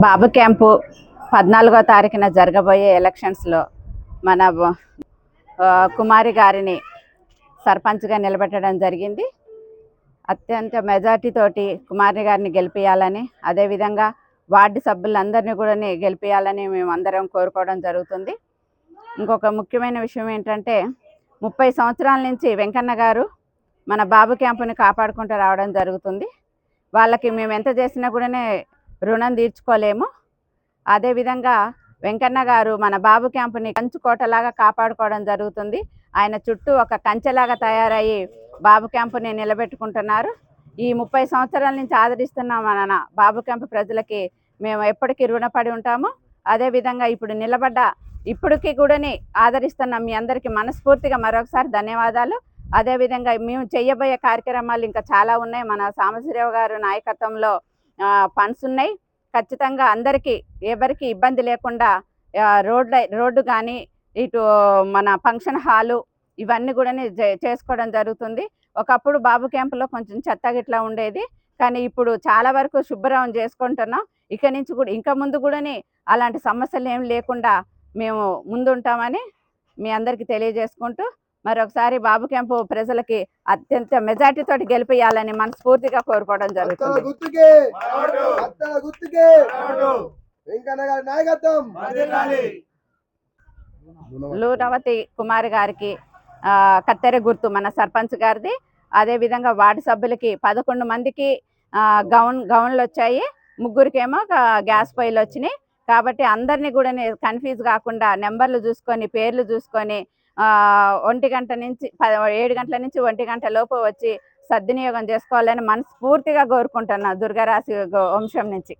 బాబు camp 14వ తారీఖున జరగబోయే ఎలక్షన్స్లో మన కుమారి గారిని సర్పంచ్గా నిలబెట్టడం జరిగింది. అత్యంత మెజార్టీ తోటి కుమారి గారిని గెలిపించాలని, అదేవిధంగా వార్డు సభ్యులందరినీ కూడా గెలిపించాలని మేము అందరం కోరుకోవడం జరుగుతుంది. ఇంకొక ముఖ్యమైన విషయం ఏంటంటే 30 సంవత్సరాల నుంచి వెంకన్న గారు మన బాబు క్యాంపుని కాపాడుకుంటూ రావడం జరుగుతుంది. వాళ్ళకి మేము ఎంత చేసినా కూడా రుణం తీర్చుకోలేము. అదేవిధంగా వెంకన్న గారు మన బాబు క్యాంపుని కంచుకోటలాగా కాపాడుకోవడం జరుగుతుంది. ఆయన చుట్టూ ఒక కంచెలాగా తయారయ్యి బాబు క్యాంపుని నిలబెట్టుకుంటున్నారు. ఈ 30 సంవత్సరాల నుంచి ఆదరిస్తున్న మన బాబు క్యాంపు ప్రజలకి మేము ఎప్పటికీ రుణపడి ఉంటాము. అదేవిధంగా ఇప్పటికీ కూడా ఆదరిస్తున్న మీ అందరికీ మనస్ఫూర్తిగా మరొకసారి ధన్యవాదాలు. అదేవిధంగా మేము చేయబోయే కార్యక్రమాలు ఇంకా చాలా ఉన్నాయి. మన సాంబశివరావు గారు నాయకత్వంలో ఫండ్స్ ఉన్నాయి. ఖచ్చితంగా అందరికీ ఎవరికి ఇబ్బంది లేకుండా రోడ్డు కానీ ఇటు మన ఫంక్షన్ హాలు ఇవన్నీ కూడా చేసుకోవడం జరుగుతుంది. ఒకప్పుడు బాబు క్యాంపులో కొంచెం చెత్త గిట్లా ఉండేది, కానీ ఇప్పుడు చాలా వరకు శుభ్రం చేసుకుంటున్నాం. ఇంకా ముందు కూడా అలాంటి సమస్యలు ఏం లేకుండా మేము ముందుంటామని మీ అందరికీ తెలియజేసుకుంటూ మరొకసారి బాబు క్యాంపు ప్రజలకి అత్యంత మెజార్టీ తోటి గెలిపియాలని మనస్ఫూర్తిగా కోరుకోవడం జరుగుతుంది. లూనవతి కుమారి గారికి కత్తెర గుర్తు మన సర్పంచ్ గారిది. అదేవిధంగా వార్డు సభ్యులకి 11 మందికి గౌన్లు వచ్చాయి, 3కేమో గ్యాస్ పొయ్యిలు వచ్చినాయి. కాబట్టి అందరినీ కూడా కన్ఫ్యూజ్ కాకుండా నెంబర్లు చూసుకొని పేర్లు చూసుకొని 7 గంటల నుంచి 1 గంట లోపు వచ్చి సద్వినియోగం చేసుకోవాలని మనస్ఫూర్తిగా కోరుకుంటున్నాను దుర్గారాశి వంశం నుంచి.